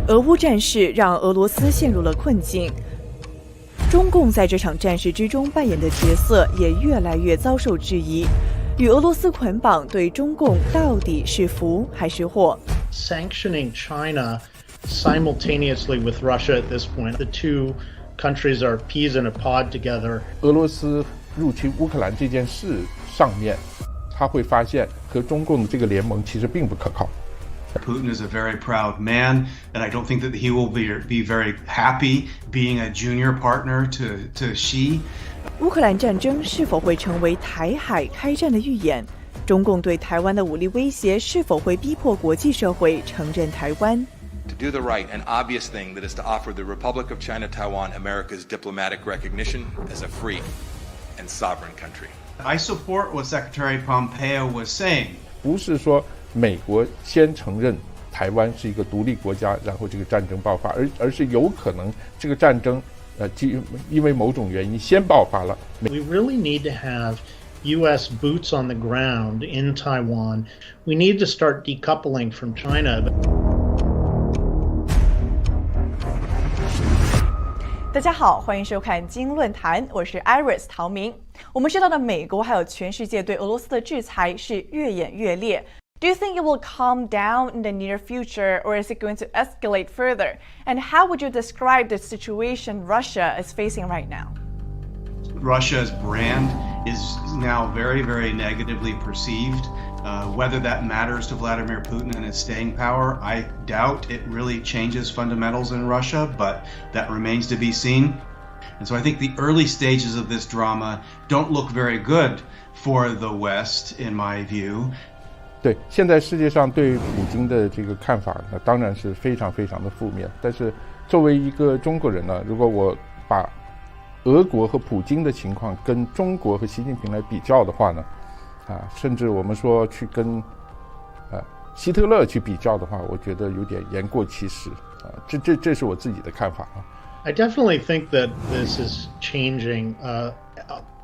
俄乌战事让俄罗斯陷入了困境，中共在这场战事之中扮演的角色也越来越遭受质疑。与俄罗斯捆绑对中共到底是福还是祸 ？Sanctioning China simultaneously with Russia at this point, the two countries are peas in a pod together. 俄罗斯入侵乌克兰这件事上面，他会发现和中共的这个联盟其实并不可靠。Putin is a very proud man, and I don't think that he will be very happy being a junior partner to Xi. 乌克兰战争是否会成为台海开战的预演？中共对台湾的武力威胁是否会逼迫国际社会承认台湾？ To do the right and obvious thing that is to offer the Republic of China Taiwan America's diplomatic recognition as a free and sovereign country. I support what Secretary Pompeo was saying. 不是说美国先承认台湾是一个独立国家，然后这个战争爆发，而是有可能这个战争因为某种原因先爆发了。We really need to have U.S. boots on the ground in Taiwan. We need to start decoupling from China. 大家好，欢迎收看菁英论坛，我是 Iris 陶明。我们知道的美国还有全世界对俄罗斯的制裁是越演越烈。Do you think it will calm down in the near future, or is it going to escalate further? And how would you describe the situation Russia is facing right now? Russia's brand is now very, very negatively perceived. Whether that matters to Vladimir Putin and his staying power, I doubt it really changes fundamentals in Russia, but that remains to be seen. And so I think the early stages of this drama don't look very good for the West, in my view. 对，现在世界上对普京的这个看法呢，当然是非常非常的负面。但是作为一个中国人呢，如果我把俄国和普京的情况跟中国和习近平来比较的话呢，甚至我们说去跟希特勒去比较的话，我觉得有点言过其实这是我自己的看法啊。I definitely think that this is changing.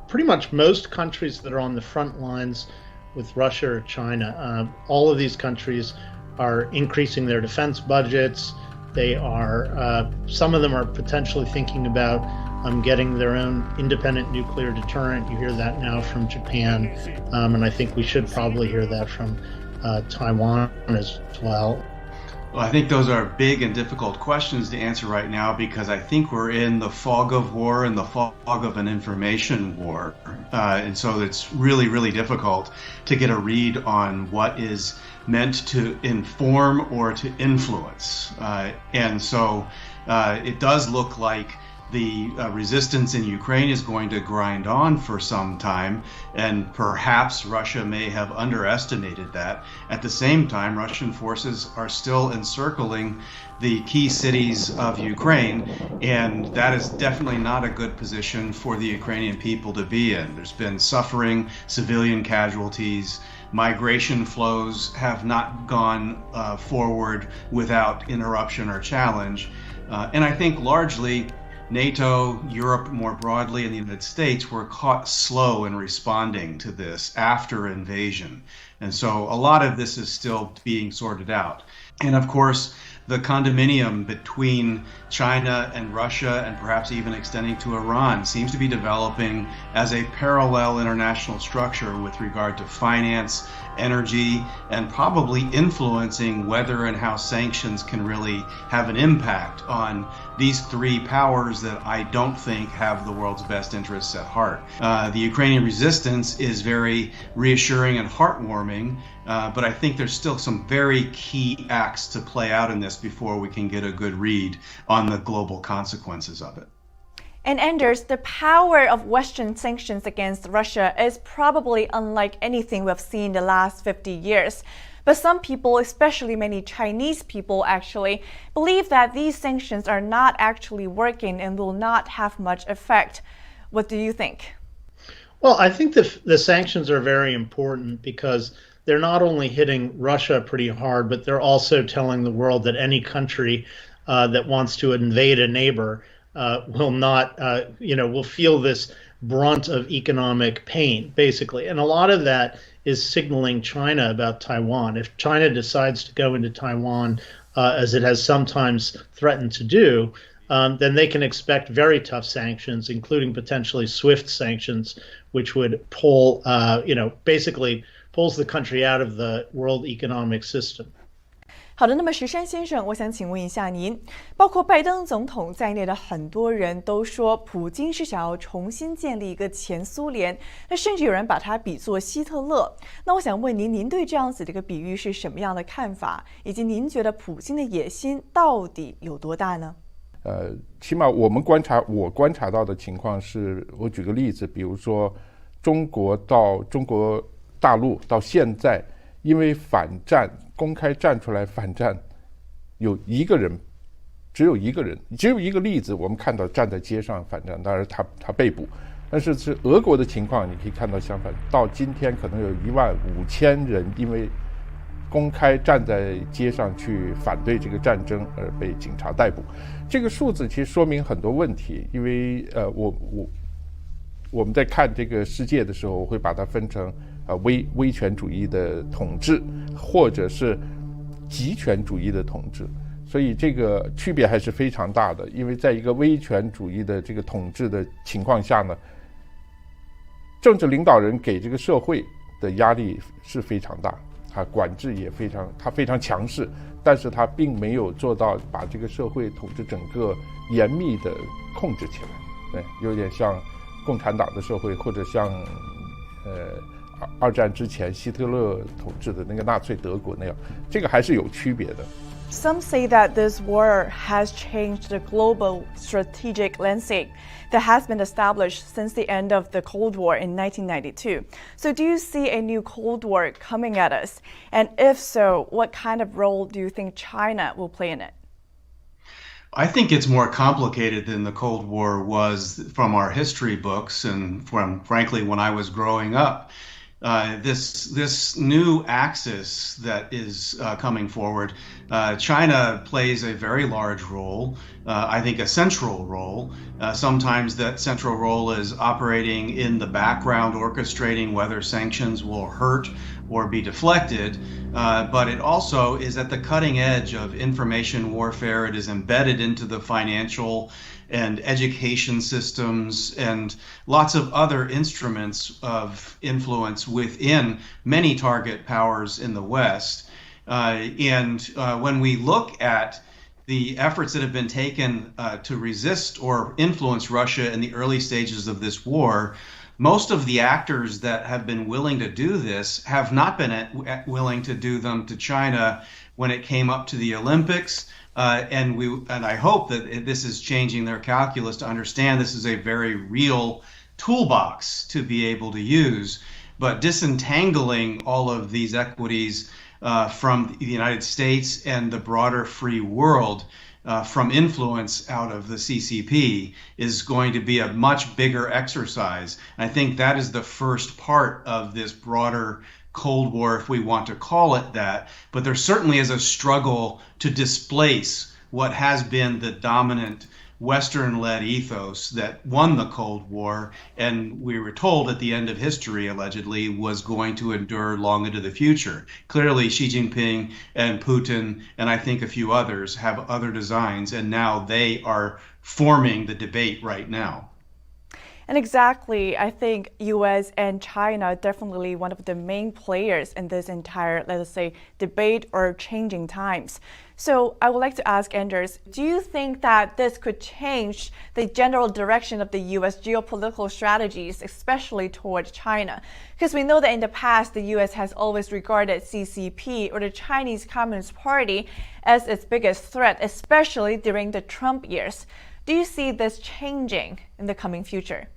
Pretty much most countries that are on the front lines with Russia or China, all of these countries are increasing their defense budgets. They are, some of them are potentially thinking about getting their own independent nuclear deterrent. You hear that now from Japan, and I think we should probably hear that from Taiwan as well. Well, I think those are big and difficult questions to answer right now because I think we're in the fog of war and the fog of an information war. And so it's really, really difficult to get a read on what is meant to inform or to influence. And so it does look like the resistance in Ukraine is going to grind on for some time, and perhaps Russia may have underestimated that. At the same time, Russian forces are still encircling the key cities of Ukraine, and that is definitely not a good position for the Ukrainian people to be in. There's been suffering, civilian casualties, migration flows have not gone forward without interruption or challenge, and I think largely NATO, Europe more broadly, and the United States were caught slow in responding to this after invasion. And so a lot of this is still being sorted out. And of course, the condominium between China and Russia, and perhaps even extending to Iran, seems to be developing as a parallel international structure with regard to finance, energy, and probably influencing whether and how sanctions can really have an impact on these three powers that I don't think have the world's best interests at heart. The Ukrainian resistance is very reassuring and heartwarming, but I think there's still some very key acts to play out in this before we can get a good read on the global consequences of it. And Anders, the power of Western sanctions against Russia is probably unlike anything we've seen in the last 50 years. But some people, especially many Chinese people actually, believe that these sanctions are not actually working and will not have much effect. What do you think? Well, I think the sanctions are very important because they're not only hitting Russia pretty hard, but they're also telling the world that any country that wants to invade a neighbor will not, will feel this brunt of economic pain, basically. And a lot of that is signaling China about Taiwan. If China decides to go into Taiwan, as it has sometimes threatened to do, then they can expect very tough sanctions, including potentially swift sanctions, which would pull, basically pulls the country out of the world economic system. 好的，那么石山先生，我想请问一下您，包括拜登总统在内的很多人都说，普京是想要重新建立一个前苏联，那甚至有人把它比作希特勒。那我想问您，您对这样子的一个比喻是什么样的看法？以及您觉得普京的野心到底有多大呢？起码我观察到的情况是，我举个例子，比如说中国大陆到现在，因为反战公开站出来反战，只有一个例子，我们看到站在街上反战，当然他被捕，但是俄国的情况你可以看到相反，到今天可能有15000人因为公开站在街上去反对这个战争而被警察逮捕。这个数字其实说明很多问题，因为我们在看这个世界的时候，我会把它分成威权主义的统治，或者是极权主义的统治，所以这个区别还是非常大的。因为在一个威权主义的这个统治的情况下呢，政治领导人给这个社会的压力是非常大，他管制也非常强势，但是他并没有做到把这个社会统治整个严密的控制起来，对，有点像共产党的社会，或者像二战之前希特勒统治的那个纳粹德国那样，这个还是有区别的。Some say that this war has changed the global strategic landscape that has been established since the end of the Cold War in 1992. So do you see a new Cold War coming at us? And if so, what kind of role do you think China will play in it? I think it's more complicated than the Cold War was from our history books and from, frankly, when I was growing up. This new axis that is coming forward, China plays a very large role, I think a central role. Sometimes that central role is operating in the background, orchestrating whether sanctions will hurt or be deflected, but it also is at the cutting edge of information warfare. It is embedded into the financial and education systems and lots of other instruments of influence within many target powers in the West. When we look at the efforts that have been taken to resist or influence Russia in the early stages of this war, most of the actors that have been willing to do this have not been willing to do them to China when it came up to the Olympics. And I hope that this is changing their calculus to understand this is a very real toolbox to be able to use. But disentangling all of these equities from the United States and the broader free world from influence out of the CCP is going to be a much bigger exercise. I think that is the first part of this broader Cold War, if we want to call it that, but there certainly is a struggle to displace what has been the dominant Western-led ethos that won the Cold War, and we were told at the end of history, allegedly, was going to endure long into the future. Clearly, Xi Jinping and Putin, and I think a few others, have other designs, and now they are forming the debate right now. And exactly, I think US and China are definitely one of the main players in this entire, let us say, debate or changing times. So I would like to ask Anders, do you think that this could change the general direction of the US geopolitical strategies, especially towards China? Because we know that in the past, the US has always regarded CCP or the Chinese Communist Party as its biggest threat, especially during the Trump years. Do you see this changing in the coming future?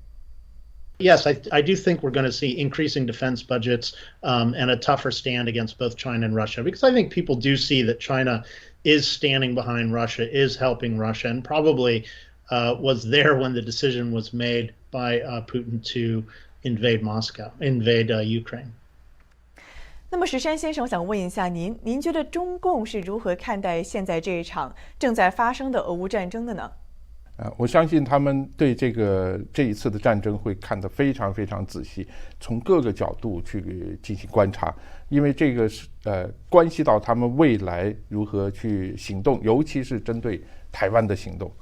Yes, I do think we're going to see increasing defense budgets and a tougher stand against both China and Russia, because I think people do see that China is standing behind Russia, is helping Russia, and probably was there when the decision was made by Putin to invade Ukraine. 那么石山先生，我想问一下您觉得中共是如何看待现在这一场正在发生的俄乌战争的呢？我相信他们对这一次的战争会看得非常非常仔细，从各个角度去进行观察，因为这个是关系到他们未来如何去行动，尤其是针对台湾的行动，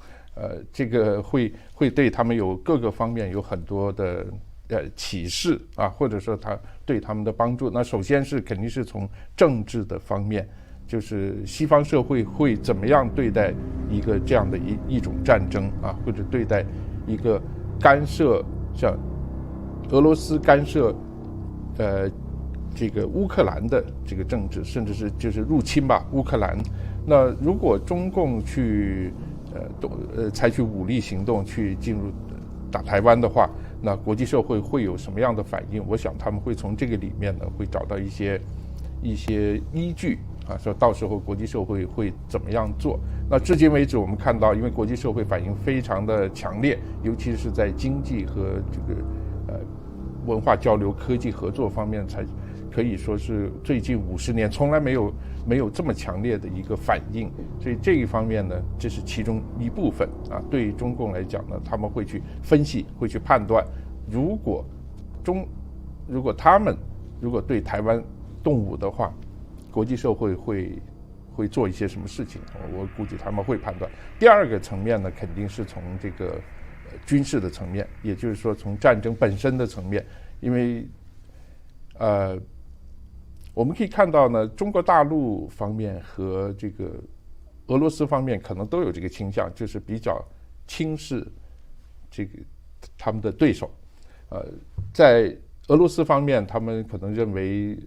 这个会对他们有各个方面有很多的启示啊，或者说他对他们的帮助。那首先是肯定是从政治的方面。就是西方社会会怎么样对待一个这样的一种战争啊，或者对待一个干涉，像俄罗斯干涉这个乌克兰的这个政治，甚至是就是入侵吧乌克兰。那如果中共去采取武力行动去进入打台湾的话，那国际社会会有什么样的反应？我想他们会从这个里面呢会找到一些依据。说到时候国际社会会怎么样做？那至今为止，我们看到，因为国际社会反应非常的强烈，尤其是在经济和这个文化交流、科技合作方面，才可以说是最近50年从来没有这么强烈的一个反应。所以这一方面呢，这是其中一部分啊。对中共来讲呢，他们会去分析，会去判断，如果他们对台湾动武的话。国际社会会做一些什么事情？我估计他们会判断。第二个层面呢，肯定是从这个军事的层面，也就是说从战争本身的层面，因为我们可以看到呢，中国大陆方面和这个俄罗斯方面可能都有这个倾向，就是比较轻视这个他们的对手，在。俄罗斯方面，他们可能认为，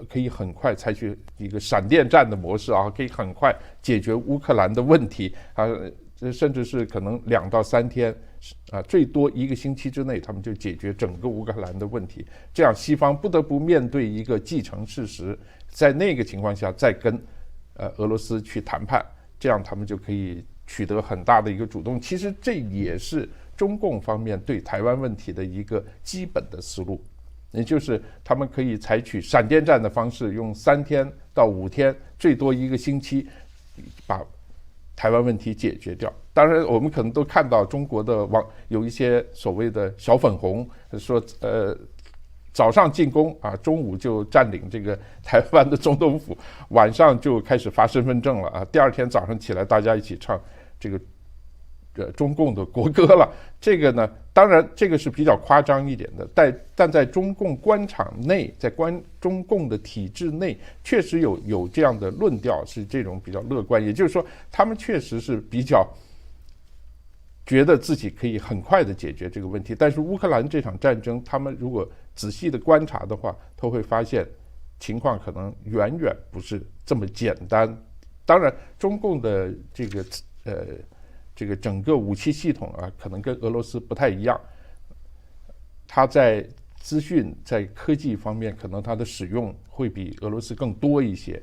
可以很快采取一个闪电战的模式啊，可以很快解决乌克兰的问题啊，甚至是可能2到3天啊，最多1个星期之内，他们就解决整个乌克兰的问题。这样，西方不得不面对一个既成事实，在那个情况下再跟俄罗斯去谈判，这样他们就可以取得很大的一个主动。其实这也是中共方面对台湾问题的一个基本的思路。也就是他们可以采取闪电战的方式，用3天到5天，最多1个星期，把台湾问题解决掉。当然，我们可能都看到中国的有一些所谓的小粉红说，早上进攻啊，中午就占领这个台湾的总统府，晚上就开始发身份证了啊，第2天早上起来大家一起唱这个。中共的国歌了，这个呢，当然这个是比较夸张一点的，但在中共官场内，在中共的体制内，确实有这样的论调，是这种比较乐观，也就是说，他们确实是比较觉得自己可以很快的解决这个问题。但是乌克兰这场战争，他们如果仔细的观察的话，都会发现情况可能远远不是这么简单。当然，中共的这个整个武器系统啊，可能跟俄罗斯不太一样。它在资讯、在科技方面，可能它的使用会比俄罗斯更多一些。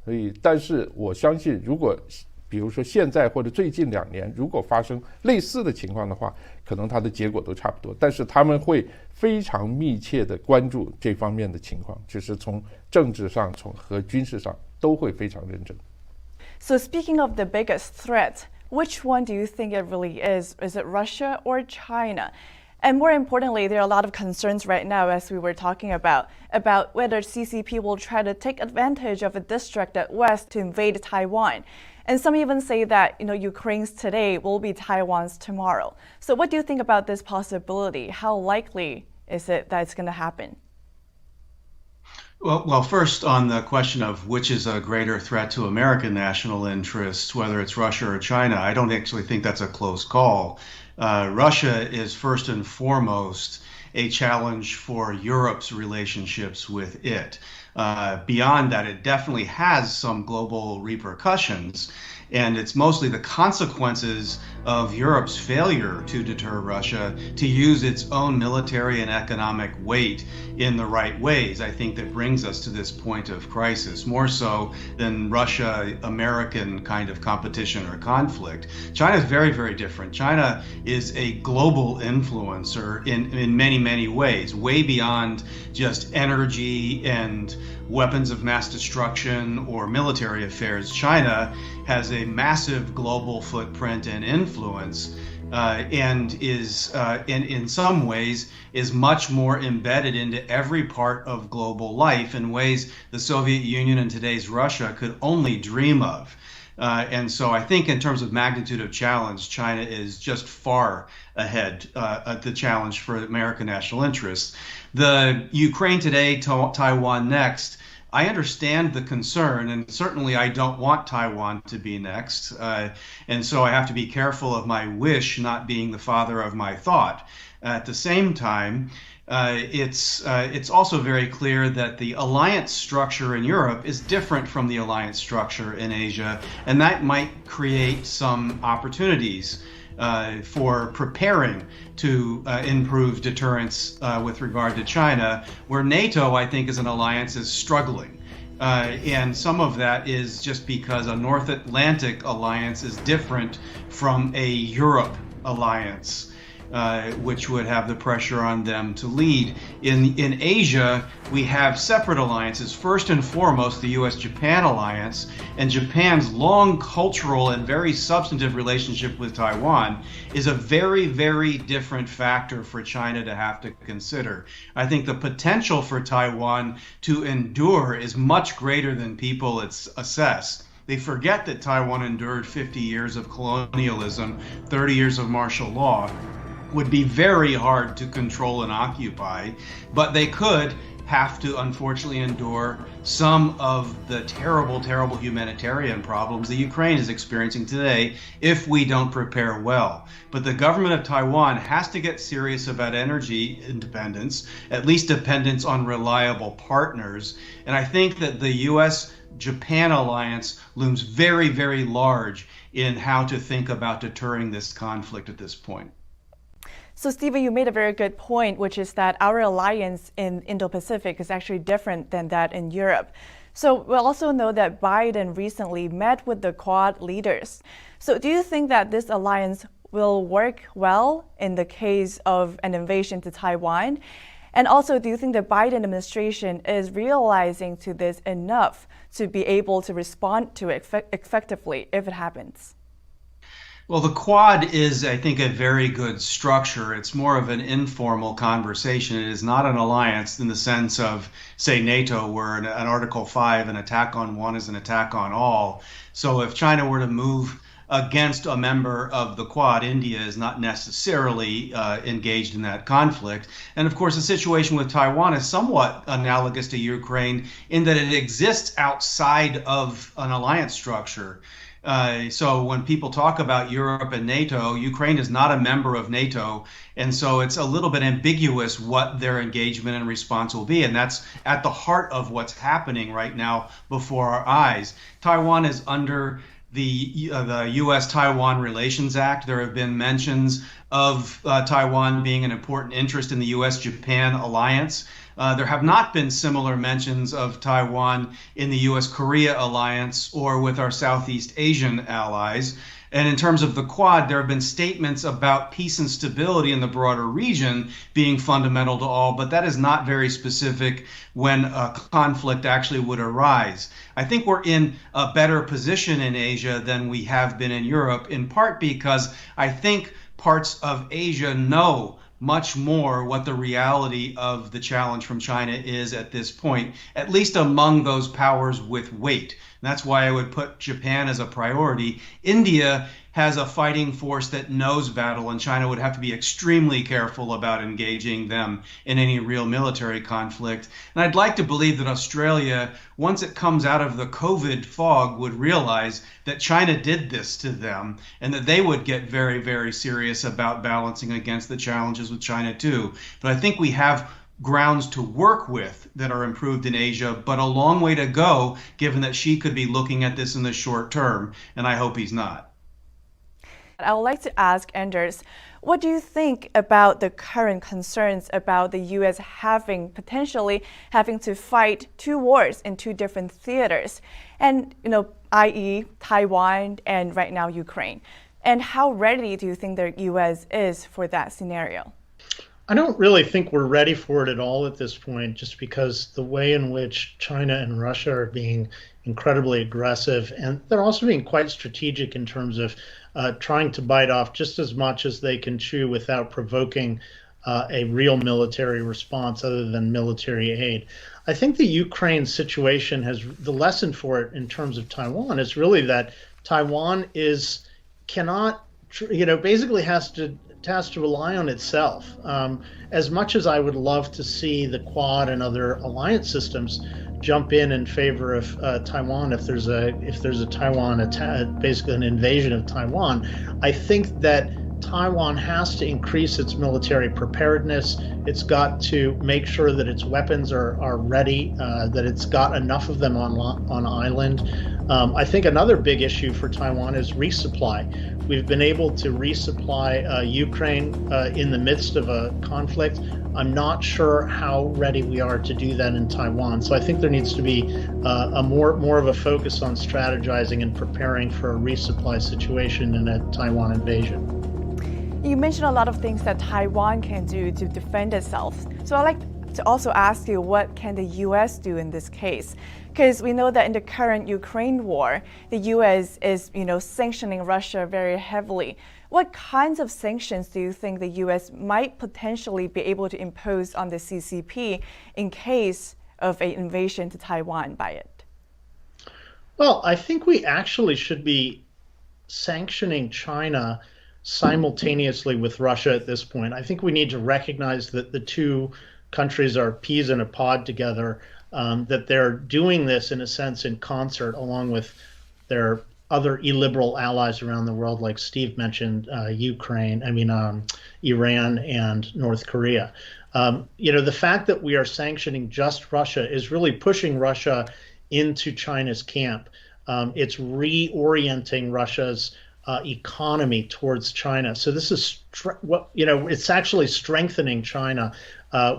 所以，但是我相信，如果比如说现在或者最近2年，如果发生类似的情况的话，可能它的结果都差不多。但是他们会非常密切的关注这方面的情况，就是从政治上、和军事上都会非常认真。So speaking of the biggest threat, which one do you think it really is? Is it Russia or China? And more importantly, there are a lot of concerns right now, as we were talking about whether CCP will try to take advantage of a distracted West to invade Taiwan. And some even say that, Ukraine's today will be Taiwan's tomorrow. So what do you think about this possibility? How likely is it that it's going to happen? Well, first on the question of which is a greater threat to American national interests, whether it's Russia or China, I don't actually think that's a close call. Russia is first and foremost a challenge for Europe's relationships with it. Beyond that, it definitely has some global repercussions, and it's mostly the consequences of Europe's failure to deter Russia to use its own military and economic weight in the right ways, I think, that brings us to this point of crisis, more so than Russia-American kind of competition or conflict. China is very, very different. China is a global influencer in many, many ways, way beyond just energy and weapons of mass destruction or military affairs. China has a massive global footprint and influence and is in some ways is much more embedded into every part of global life in ways the Soviet Union and today's Russia could only dream of. And so I think in terms of magnitude of challenge, China is just far ahead at the challenge for American national interests. The Ukraine today, Taiwan next, I understand the concern, and certainly I don't want Taiwan to be next. And so I have to be careful of my wish not being the father of my thought. At the same time, it's also very clear that the alliance structure in Europe is different from the alliance structure in Asia, and that might create some opportunities for preparing to improve deterrence with regard to China, where NATO, I think, as an alliance is struggling. And some of that is just because a North Atlantic alliance is different from a Europe alliance, which would have the pressure on them to lead. In Asia, we have separate alliances. First and foremost, the U.S.-Japan alliance, and Japan's long cultural and very substantive relationship with Taiwan is a very, very different factor for China to have to consider. I think the potential for Taiwan to endure is much greater than people assess. They forget that Taiwan endured 50 years of colonialism, 30 years of martial law. Would be very hard to control and occupy, but they could have to unfortunately endure some of the terrible, terrible humanitarian problems that Ukraine is experiencing today if we don't prepare well. But the government of Taiwan has to get serious about energy independence, at least dependence on reliable partners. And I think that the U.S.-Japan alliance looms very, very large in how to think about deterring this conflict at this point. So, Stephen, you made a very good point, which is that our alliance in Indo-Pacific is actually different than that in Europe. So we also know that Biden recently met with the Quad leaders. So do you think that this alliance will work well in the case of an invasion to Taiwan? And also, do you think the Biden administration is realizing to this enough to be able to respond to it effectively if it happens? Well, the Quad is, I think, a very good structure. It's more of an informal conversation. It is not an alliance in the sense of, say, NATO, where an Article 5, an attack on one is an attack on all. So if China were to move against a member of the Quad, India is not necessarily engaged in that conflict. And of course, the situation with Taiwan is somewhat analogous to Ukraine in that it exists outside of an alliance structure. So when people talk about Europe and NATO, Ukraine is not a member of NATO. And so it's a little bit ambiguous what their engagement and response will be. And that's at the heart of what's happening right now before our eyes. Taiwan is under the U.S.-Taiwan Relations Act. There have been mentions of Taiwan being an important interest in the U.S.-Japan alliance. There have not been similar mentions of Taiwan in the U.S.-Korea alliance or with our Southeast Asian allies. And in terms of the Quad, there have been statements about peace and stability in the broader region being fundamental to all, but that is not very specific when a conflict actually would arise. I think we're in a better position in Asia than we have been in Europe, in part because I think parts of Asia know much more what the reality of the challenge from China is at this point, at least among those powers with weight. And that's why I would put Japan as a priority. India has a fighting force that knows battle, and China would have to be extremely careful about engaging them in any real military conflict. And I'd like to believe that Australia, once it comes out of the COVID fog, would realize that China did this to them and that they would get very, very serious about balancing against the challenges with China too. But I think we have grounds to work with that are improved in Asia, but a long way to go, given that Xi could be looking at this in the short term, and I hope he's not. I would like to ask Anders, what do you think about the current concerns about the U.S. potentially having to fight two wars in two different theaters, and i.e. Taiwan and right now Ukraine? And how ready do you think the U.S. is for that scenario? I don't really think we're ready for it at all at this point, just because the way in which China and Russia are being incredibly aggressive, and they're also being quite strategic in terms of trying to bite off just as much as they can chew without provoking a real military response other than military aid. I think the Ukraine situation has the lesson for it in terms of Taiwan is really that Taiwan cannot, basically has to rely on itself. As much as I would love to see the Quad and other alliance systems jump in favor of Taiwan if there's a Taiwan attack, basically an invasion of Taiwan, I think that Taiwan has to increase its military preparedness. It's got to make sure that its weapons are ready, that it's got enough of them on island. I think another big issue for Taiwan is resupply. We've been able to resupply Ukraine in the midst of a conflict. I'm not sure how ready we are to do that in Taiwan. So I think there needs to be a more of a focus on strategizing and preparing for a resupply situation in a Taiwan invasion. You mentioned a lot of things that Taiwan can do to defend itself. So I'd like to also ask you, what can the U.S. do in this case? Because we know that in the current Ukraine war, the U.S. is, sanctioning Russia very heavily. What kinds of sanctions do you think the U.S. might potentially be able to impose on the CCP in case of an invasion to Taiwan by it? Well, I think we actually should be sanctioning China simultaneously with Russia at this point. I think we need to recognize that the two countries are peas in a pod together, that they're doing this in a sense in concert along with their other illiberal allies around the world, like Steve mentioned, Iran and North Korea. The fact that we are sanctioning just Russia is really pushing Russia into China's camp. It's reorienting Russia's economy towards China. So this is it's actually strengthening China,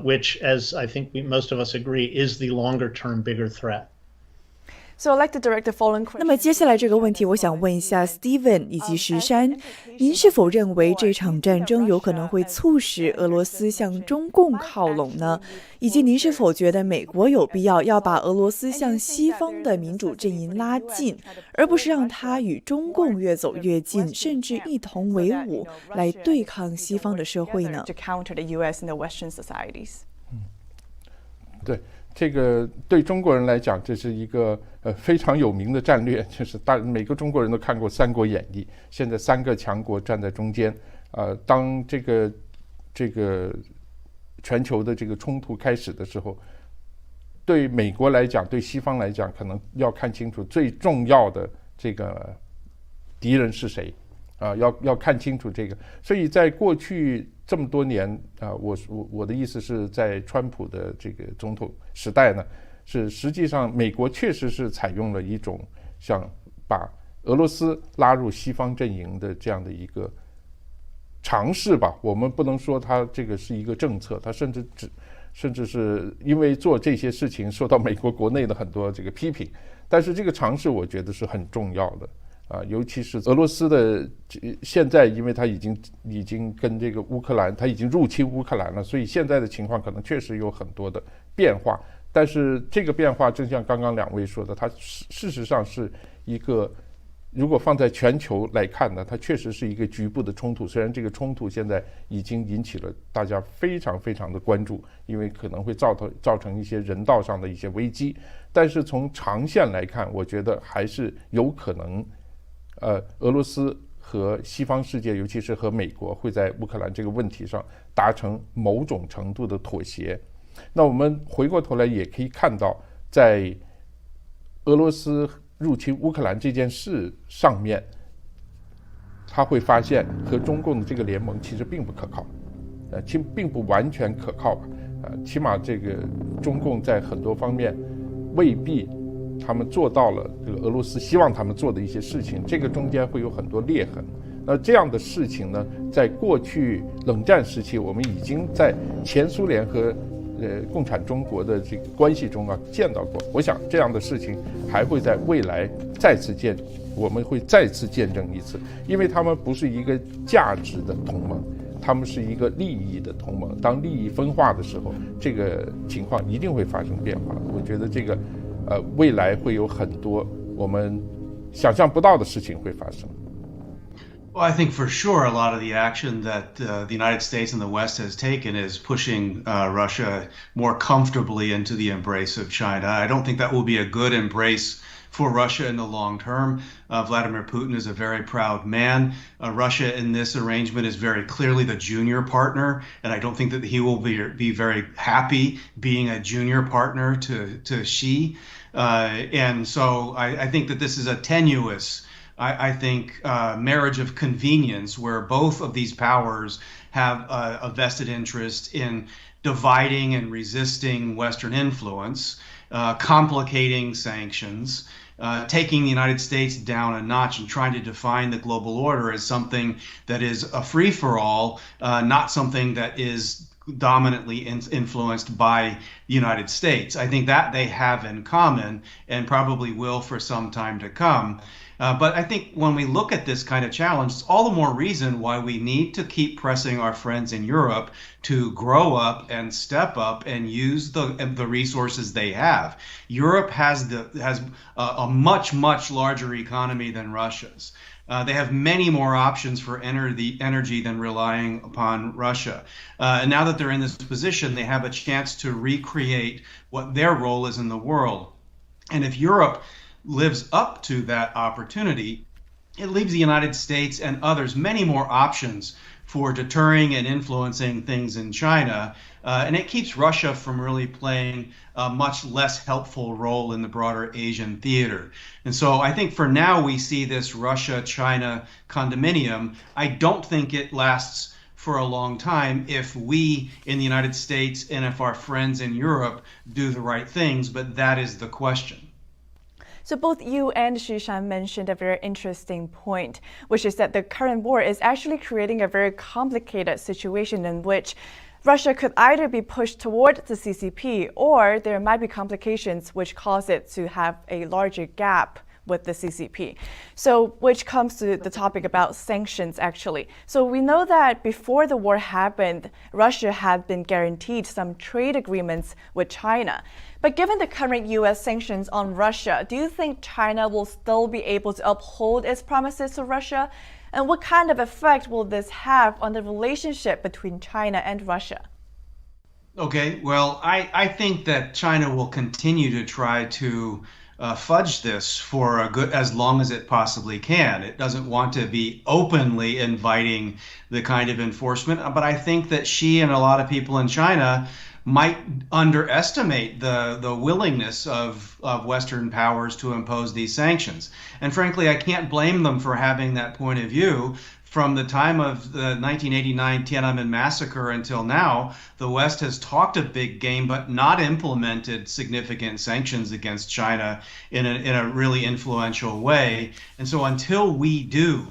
which, as I think most of us agree, is the longer-term bigger threat. So I'd like to direct the following question. 那么接下来这个问题，我想问一下 Steven 以及石山，您是否认为这场战争有可能会促使俄罗斯向中共靠拢呢？以及您是否觉得美国有必要把俄罗斯向西方的民主阵营拉近，而不是让它与中共越走越近，甚至一同为伍来对抗西方的社会呢？ To counter the U.S. and the Western societies. 对。这个对中国人来讲，这是一个非常有名的战略，就是每个中国人都看过《三国演义》，现在三个强国站在中间，当这个全球的这个冲突开始的时候，对美国来讲，对西方来讲，可能要看清楚最重要的这个敌人是谁，要看清楚这个。所以在过去这么多年我的意思是在川普的这个总统时代呢，是实际上美国确实是采用了一种像把俄罗斯拉入西方阵营的这样的一个尝试吧。我们不能说它这个是一个政策，它甚至是因为做这些事情受到美国国内的很多这个批评，但是这个尝试我觉得是很重要的。尤其是俄罗斯的现在，因为他已经跟这个乌克兰，他已经入侵乌克兰了，所以现在的情况可能确实有很多的变化。但是这个变化，正像刚刚两位说的，它事实上是一个，如果放在全球来看呢，它确实是一个局部的冲突。虽然这个冲突现在已经引起了大家非常非常的关注，因为可能会造成一些人道上的一些危机，但是从长线来看，我觉得还是有可能。俄罗斯和西方世界，尤其是和美国，会在乌克兰这个问题上达成某种程度的妥协。那我们回过头来也可以看到，在俄罗斯入侵乌克兰这件事上面，他会发现和中共的这个联盟其实并不可靠，并不完全可靠吧。起码这个中共在很多方面未必。他们做到了这个俄罗斯希望他们做的一些事情，这个中间会有很多裂痕。那这样的事情呢，在过去冷战时期，我们已经在前苏联和共产中国的这个关系中见到过。我想这样的事情还会在未来我们会再次见证一次，因为他们不是一个价值的同盟，他们是一个利益的同盟。当利益分化的时候，这个情况一定会发生变化。我觉得这个。未来会有很多我们想象不到的事情会发生。Well, I think for sure a lot of the action that the United States and the West has taken is pushing Russia more comfortably into the embrace of China. I don't think that will be a good embrace for Russia in the long term. Vladimir Putin is a very proud man. Russia in this arrangement is very clearly the junior partner, and I don't think that he will be very happy being a junior partner to Xi. And so I think that this is a tenuous, I think, marriage of convenience where both of these powers have a vested interest in dividing and resisting Western influence, complicating sanctions, taking the United States down a notch and trying to define the global order as something that is a free-for-all, not something that is dominantly influenced by the United States. I think that they have in common and probably will for some time to come. But I think when we look at this kind of challenge, it's all the more reason why we need to keep pressing our friends in Europe to grow up and step up and use the resources they have. Europe has a much larger economy than Russia's. They have many more options for energy than relying upon Russia. And now that they're in this position, they have a chance to recreate what their role is in the world. And if Europe lives up to that opportunity, it leaves the United States and others many more options for deterring and influencing things in China. And it keeps Russia from really playing a much less helpful role in the broader Asian theater. And so I think for now we see this Russia-China condominium. I don't think it lasts for a long time if we in the United States and if our friends in Europe do the right things, but that is the question. So both you and Shishan mentioned a very interesting point, which is that the current war is actually creating a very complicated situation in which Russia could either be pushed toward the CCP or there might be complications which cause it to have a larger gap with the CCP. So which comes to the topic about sanctions actually. So we know that before the war happened, Russia had been guaranteed some trade agreements with China. But given the current US sanctions on Russia, do you think China will still be able to uphold its promises to Russia? And what kind of effect will this have on the relationship between China and Russia? Okay, well, I think that China will continue to try to fudge this for as long as it possibly can. It doesn't want to be openly inviting the kind of enforcement, but I think that Xi and a lot of people in China might underestimate the willingness of Western powers to impose these sanctions. And frankly, I can't blame them for having that point of view. From the time of the 1989 Tiananmen massacre until now, the West has talked a big game, but not implemented significant sanctions against China in a really influential way. And so until we do,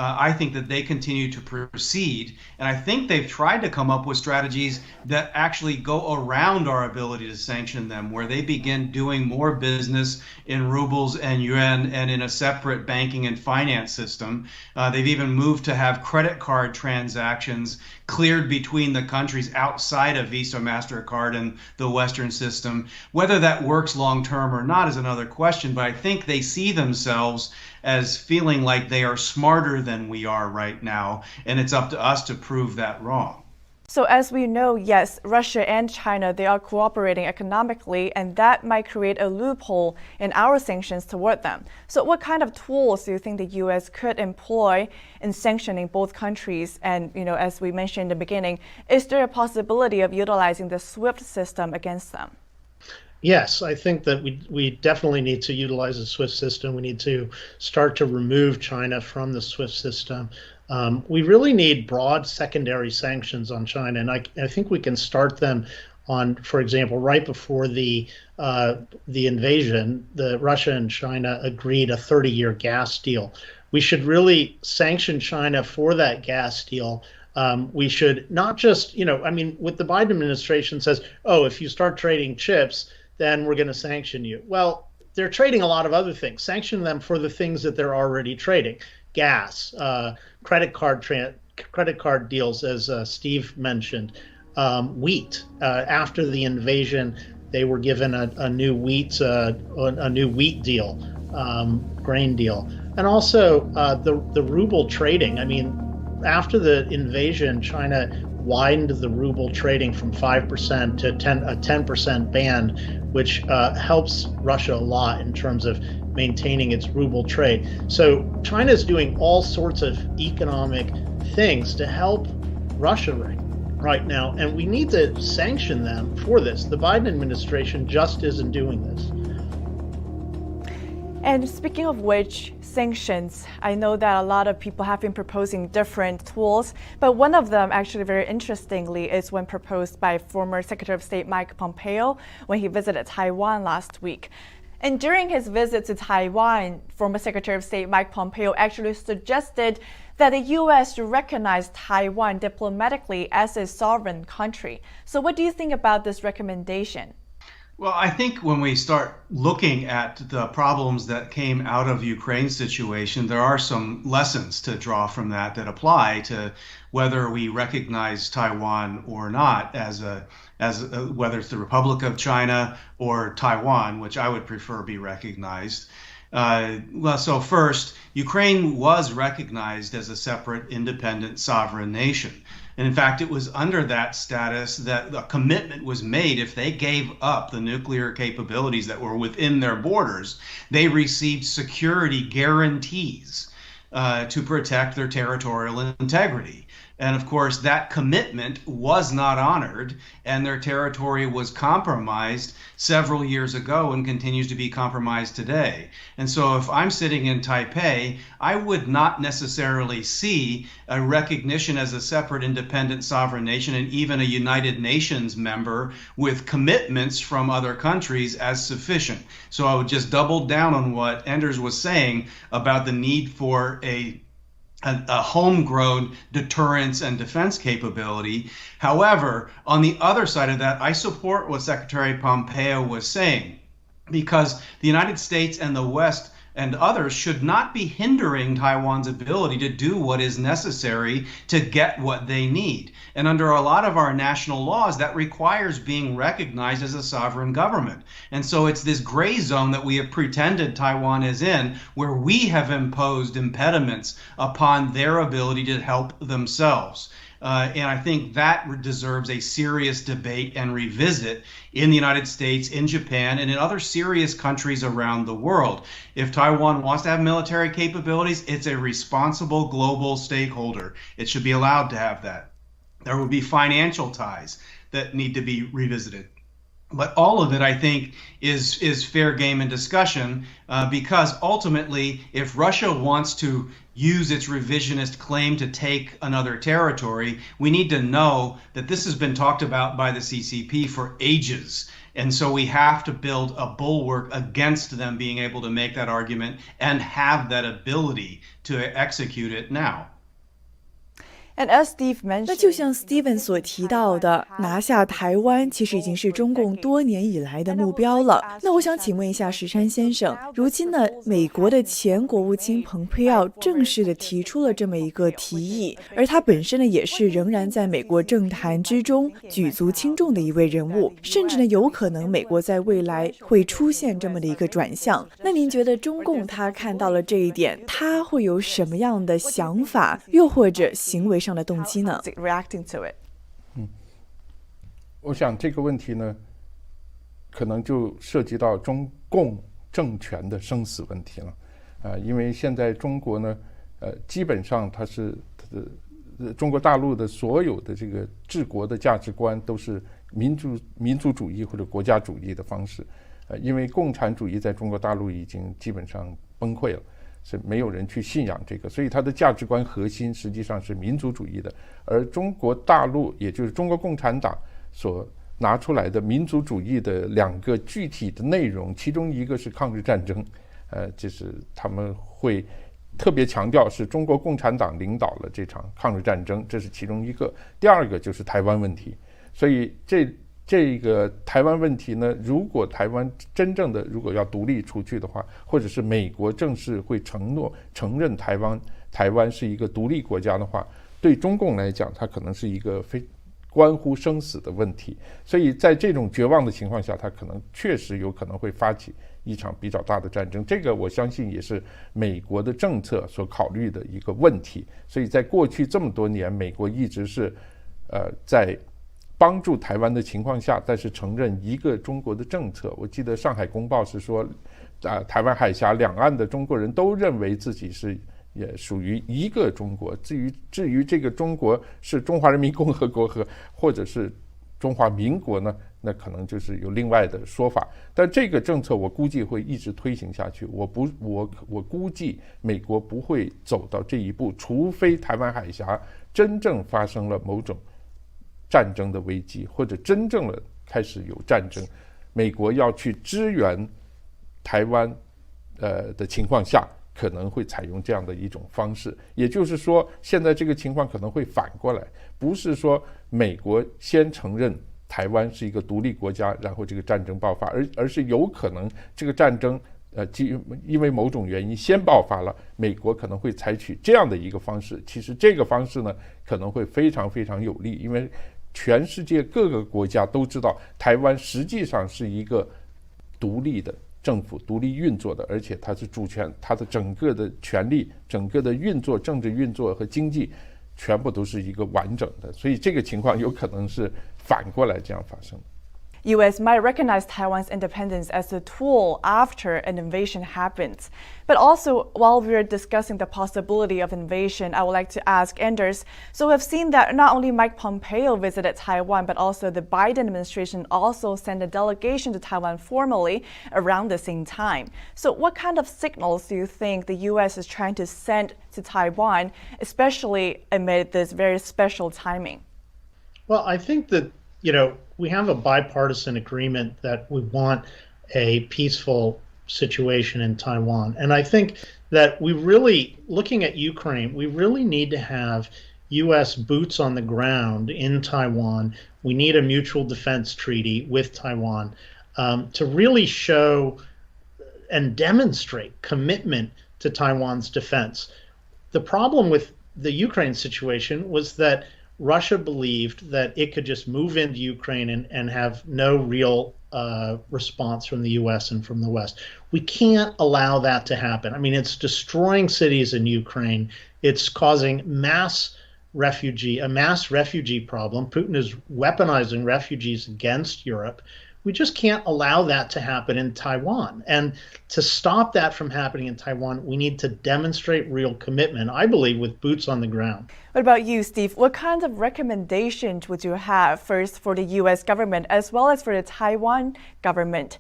I think that they continue to proceed. And I think they've tried to come up with strategies that actually go around our ability to sanction them, where they begin doing more business in rubles and yuan and in a separate banking and finance system. They've even moved to have credit card transactions cleared between the countries outside of Visa, MasterCard, and the Western system. Whether that works long term or not is another question, but I think they see themselves as feeling like they are smarter than we are right now, and it's up to us to prove that wrong. So as we know, yes, Russia and China, they are cooperating economically, and that might create a loophole in our sanctions toward them. So what kind of tools do you think the U.S. could employ in sanctioning both countries? And, as we mentioned in the beginning, is there a possibility of utilizing the SWIFT system against them? Yes, I think that we definitely need to utilize the SWIFT system. We need to start to remove China from the SWIFT system. We really need broad secondary sanctions on China, and I think we can start them on, for example, right before the invasion, Russia and China agreed a 30-year gas deal. We should really sanction China for that gas deal. We should not just, with the Biden administration says, oh, if you start trading chips, then we're going to sanction you. Well, they're trading a lot of other things. Sanction them for the things that they're already trading. Gas, credit card deals, as Steve mentioned, wheat. After the invasion, they were given a new wheat deal. grain deal, and also the ruble trading. I mean, after the invasion, China widened the ruble trading from 5% to a 10% band, which helps Russia a lot in terms of maintaining its ruble trade. So China is doing all sorts of economic things to help Russia right now, and we need to sanction them for this. The Biden administration just isn't doing this. And speaking of which, sanctions, I know that a lot of people have been proposing different tools, but one of them, actually very interestingly, is one proposed by former Secretary of State Mike Pompeo when he visited Taiwan last week. And during his visit to Taiwan, former Secretary of State Mike Pompeo actually suggested that the U.S. should recognize Taiwan diplomatically as a sovereign country. So what do you think about this recommendation? Well, I think when we start looking at the problems that came out of Ukraine's situation, there are some lessons to draw from that apply to whether we recognize Taiwan or not as whether it's the Republic of China or Taiwan, which I would prefer be recognized. So first, Ukraine was recognized as a separate, independent, sovereign nation. And in fact, it was under that status that a commitment was made. If they gave up the nuclear capabilities that were within their borders, they received security guarantees to protect their territorial integrity. And of course, that commitment was not honored, and their territory was compromised several years ago and continues to be compromised today. And so if I'm sitting in Taipei, I would not necessarily see a recognition as a separate, independent, sovereign nation and even a United Nations member with commitments from other countries as sufficient. So I would just double down on what Anders was saying about the need for a homegrown deterrence and defense capability. However, on the other side of that, I support what Secretary Pompeo was saying, because the United States and the West and others should not be hindering Taiwan's ability to do what is necessary to get what they need. And under a lot of our national laws, that requires being recognized as a sovereign government. And so it's this gray zone that we have pretended Taiwan is in, where we have imposed impediments upon their ability to help themselves. And I think that deserves a serious debate and revisit in the United States, in Japan, and in other serious countries around the world. If Taiwan wants to have military capabilities, it's a responsible global stakeholder. It should be allowed to have that. There will be financial ties that need to be revisited. But all of it, I think, is fair game and discussion, because ultimately, if Russia wants to use its revisionist claim to take another territory, we need to know that this has been talked about by the CCP for ages. And so we have to build a bulwark against them being able to make that argument and have that ability to execute it now. And as Steve mentioned, 那就像 Steven 所提到的，拿下台湾其实已经是中共多年以来的目标了。那我想请问一下石山先生，如今呢，美国的前国务卿蓬佩奥正式的提出了这么一个提议，而他本身呢也是仍然在美国政坛之中举足轻重的一位人物，甚至呢有可能美国在未来会出现这么的一个转向。那您觉得中共他看到了这一点，他会有什么样的想法，又或者行为上的动机呢？我想这个问题呢，可能就涉及到中共政权的生死问题了，因为现在中国呢，基本上它是中国大陆的所有的这个治国的价值观都是民族主义或者国家主义的方式，因为共产主义在中国大陆已经基本上崩溃了。是没有人去信仰这个，所以它的价值观核心实际上是民族主义的，而中国大陆也就是中国共产党所拿出来的民族主义的两个具体的内容，其中一个是抗日战争，就是他们会特别强调是中国共产党领导了这场抗日战争，这是其中一个。第二个就是台湾问题，所以这个台湾问题呢，如果台湾真正的如果要独立出去的话，或者是美国正式会承认台湾是一个独立国家的话，对中共来讲，它可能是一个关乎生死的问题。所以在这种绝望的情况下，他可能确实有可能会发起一场比较大的战争，这个我相信也是美国的政策所考虑的一个问题。所以在过去这么多年，美国一直是在帮助台湾的情况下，但是承认一个中国的政策。我记得上海公报是说台湾海峡两岸的中国人都认为自己是也属于一个中国，至于这个中国是中华人民共和国或者是中华民国呢，那可能就是有另外的说法。但这个政策我估计会一直推行下去，我估计美国不会走到这一步，除非台湾海峡真正发生了某种战争的危机，或者真正的开始有战争，美国要去支援台湾的情况下，可能会采用这样的一种方式。也就是说，现在这个情况可能会反过来，不是说美国先承认台湾是一个独立国家，然后这个战争爆发，而是有可能这个战争因为某种原因先爆发了，美国可能会采取这样的一个方式。其实这个方式呢，可能会非常非常有利，因为全世界各个国家都知道台湾实际上是一个独立的政府，独立运作的，而且它是主权，它的整个的权力、整个的运作、政治运作和经济全部都是一个完整的，所以这个情况有可能是反过来这样发生。U.S. might recognize Taiwan's independence as a tool after an invasion happens. But also, while we're discussing the possibility of invasion, I would like to ask Anders, so we've seen that not only Mike Pompeo visited Taiwan, but also the Biden administration also sent a delegation to Taiwan formally around the same time. So what kind of signals do you think the U.S. is trying to send to Taiwan, especially amid this very special timing? Well, I think that, we have a bipartisan agreement that we want a peaceful situation in Taiwan. And I think that looking at Ukraine, we really need to have U.S. boots on the ground in Taiwan. We need a mutual defense treaty with Taiwan to really show and demonstrate commitment to Taiwan's defense. The problem with the Ukraine situation was that Russia believed that it could just move into Ukraine and have no real response from the U.S. and from the West. We can't allow that to happen. I mean, it's destroying cities in Ukraine. It's causing a mass refugee problem. Putin is weaponizing refugees against Europe. We just can't allow that to happen in Taiwan. And to stop that from happening in Taiwan, we need to demonstrate real commitment, I believe, with boots on the ground. What about you, Steve? What kinds of recommendations would you have first for the U.S. government as well as for the Taiwan government?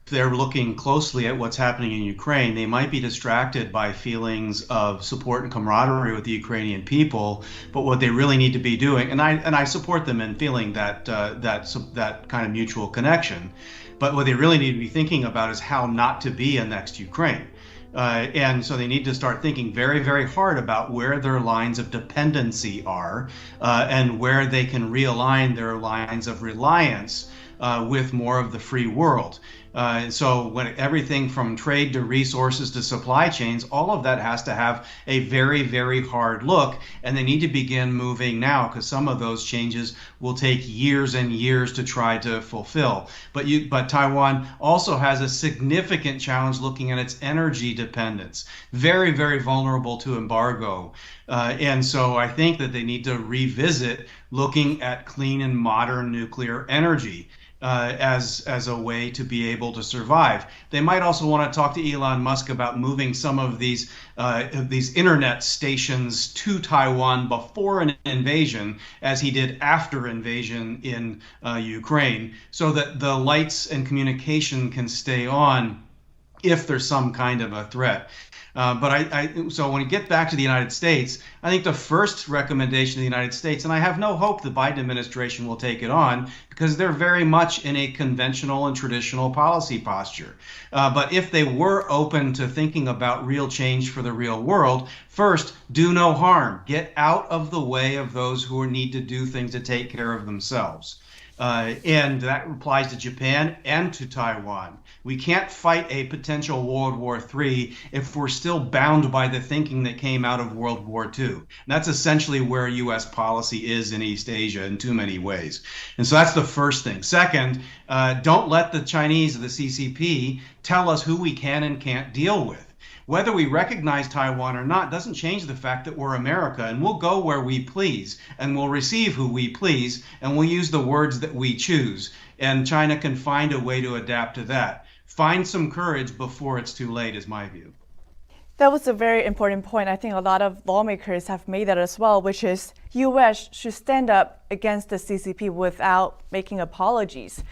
If they're looking closely at what's happening in Ukraine, they might be distracted by feelings of support and camaraderie with the Ukrainian people. But what they really need to be doing, and I support them in feeling that kind of mutual connection. But what they really need to be thinking about is how not to be a next Ukraine. And so they need to start thinking very, very hard about where their lines of dependency are and where they can realign their lines of reliance with more of the free world. So when everything from trade to resources to supply chains, all of that has to have a very, very hard look, and they need to begin moving now because some of those changes will take years and years to try to fulfill. But Taiwan also has a significant challenge looking at its energy dependence, very, very vulnerable to embargo. And so I think that they need to revisit looking at clean and modern nuclear energy. As a way to be able to survive. They might also want to talk to Elon Musk about moving some of these internet stations to Taiwan before an invasion, as he did after invasion in Ukraine, so that the lights and communication can stay on if there's some kind of a threat. So when we get back to the United States, I think the first recommendation to the United States, and I have no hope the Biden administration will take it on because they're very much in a conventional and traditional policy posture. But if they were open to thinking about real change for the real world, first, do no harm. Get out of the way of those who need to do things to take care of themselves. And that applies to Japan and to Taiwan. We can't fight a potential World War III if we're still bound by the thinking that came out of World War II. And that's essentially where U.S. policy is in East Asia in too many ways. And so that's the first thing. Second, don't let the Chinese or the CCP tell us who we can and can't deal with. Whether we recognize Taiwan or not doesn't change the fact that we're America, and we'll go where we please, and we'll receive who we please, and we'll use the words that we choose. And China can find a way to adapt to that. Find some courage before it's too late, is my view. That was a very important point. I think a lot of lawmakers have made that as well, which is U.S. should stand up against the CCP without making apologies.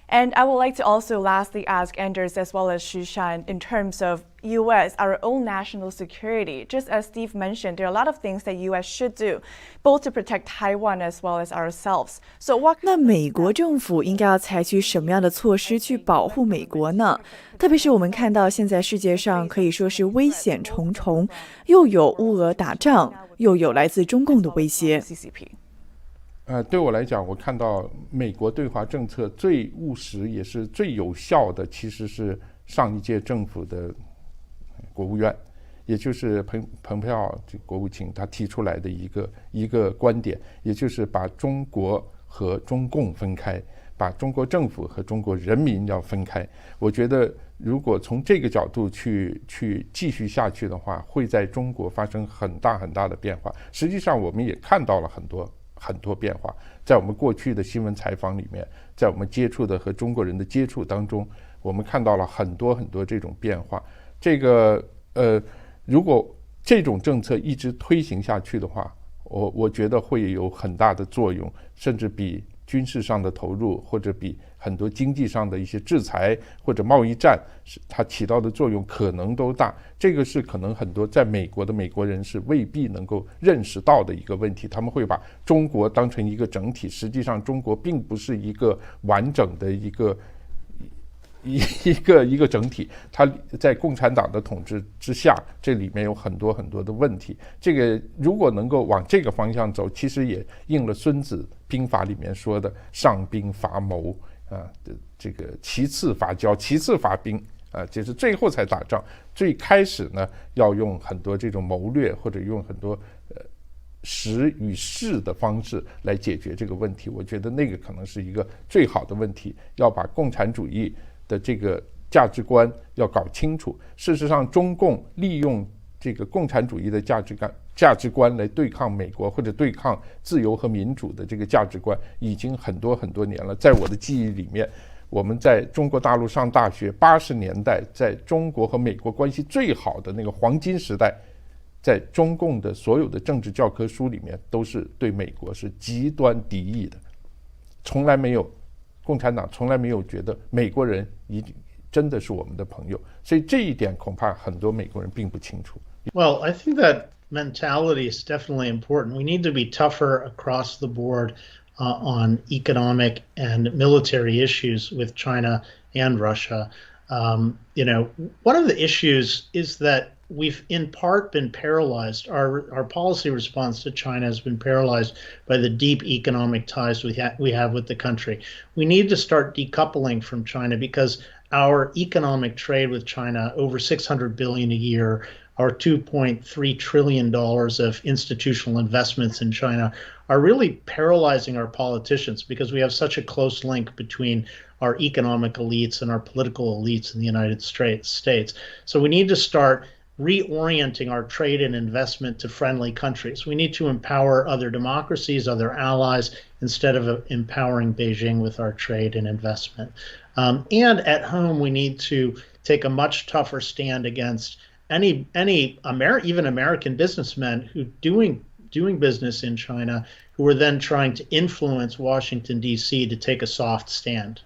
And I would like to also lastly ask Anders as well as Xu-Shan in terms of U.S., our own national security. Just as Steve mentioned, there are a lot of things that U.S. should do, both to protect Taiwan as well as ourselves. So what... 那美国政府应该要采取什么样的措施去保护美国呢？特别是我们看到现在世界上可以说是危险重重，又有乌俄打仗，又有来自中共的威胁。对我来讲，我看到美国对华政策最务实也是最有效的，其实是上一届政府的国务院，也就是蓬佩奥国务卿他提出来的一个观点，也就是把中国和中共分开，把中国政府和中国人民要分开。我觉得如果从这个角度去继续下去的话，会在中国发生很大很大的变化。实际上我们也看到了很多变化，在我们过去的新闻采访里面，在我们接触的和中国人的接触当中，我们看到了很多这种变化。这个如果这种政策一直推行下去的话，我觉得会有很大的作用，甚至比军事上的投入或者比很多经济上的一些制裁或者贸易战它起到的作用可能都大。这个是可能很多在美国的美国人是未必能够认识到的一个问题，他们会把中国当成一个整体，实际上中国并不是一个完整的一个整体，它在共产党的统治之下，这里面有很多的问题。这个如果能够往这个方向走，其实也应了孙子兵法里面说的上兵伐谋这个其次伐交，其次伐兵就是最后才打仗。最开始呢，要用很多这种谋略，或者用很多实与势的方式来解决这个问题。我觉得那个可能是一个最好的问题，要把共产主义的这个价值观要搞清楚。事实上，中共利用这个共产主义的价值观来对抗美国，或者对抗自由和民主的这个价值观，已经很多年了。在我的记忆里面，我们在中国大陆上大学80年代，在中国和美国关系最好的那个黄金时代，在中共的所有的政治教科书里面都是对美国是极端敌意的，共产党从来没有觉得美国人真的是我们的朋友，所以这一点恐怕很多美国人并不清楚。Well, I think that mentality is definitely important. We need to be tougher across the board on economic and military issues with China and Russia. One of the issues is that we've in part been paralyzed. Our policy response to China has been paralyzed by the deep economic ties we have with the country. We need to start decoupling from China because our economic trade with China, over $600 billion a year, our $2.3 trillion of institutional investments in China are really paralyzing our politicians because we have such a close link between our economic elites and our political elites in the United States. So we need to start reorienting our trade and investment to friendly countries. We need to empower other democracies, other allies, instead of empowering Beijing with our trade and investment. And at home, we need to take a much tougher stand against any even American businessmen who doing business in China who are then trying to influence Washington, D.C. to take a soft stand.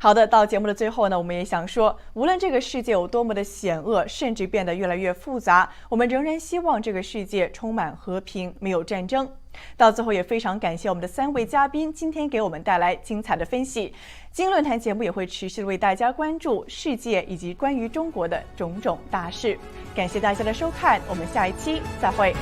好的，到节目的最后呢，我们也想说，无论这个世界有多么的险恶，甚至变得越来越复杂，我们仍然希望这个世界充满和平，没有战争。到最后也非常感谢我们的3位嘉宾今天给我们带来精彩的分析。菁英论坛节目也会持续为大家关注世界以及关于中国的种种大事。感谢大家的收看，我们下一期再会。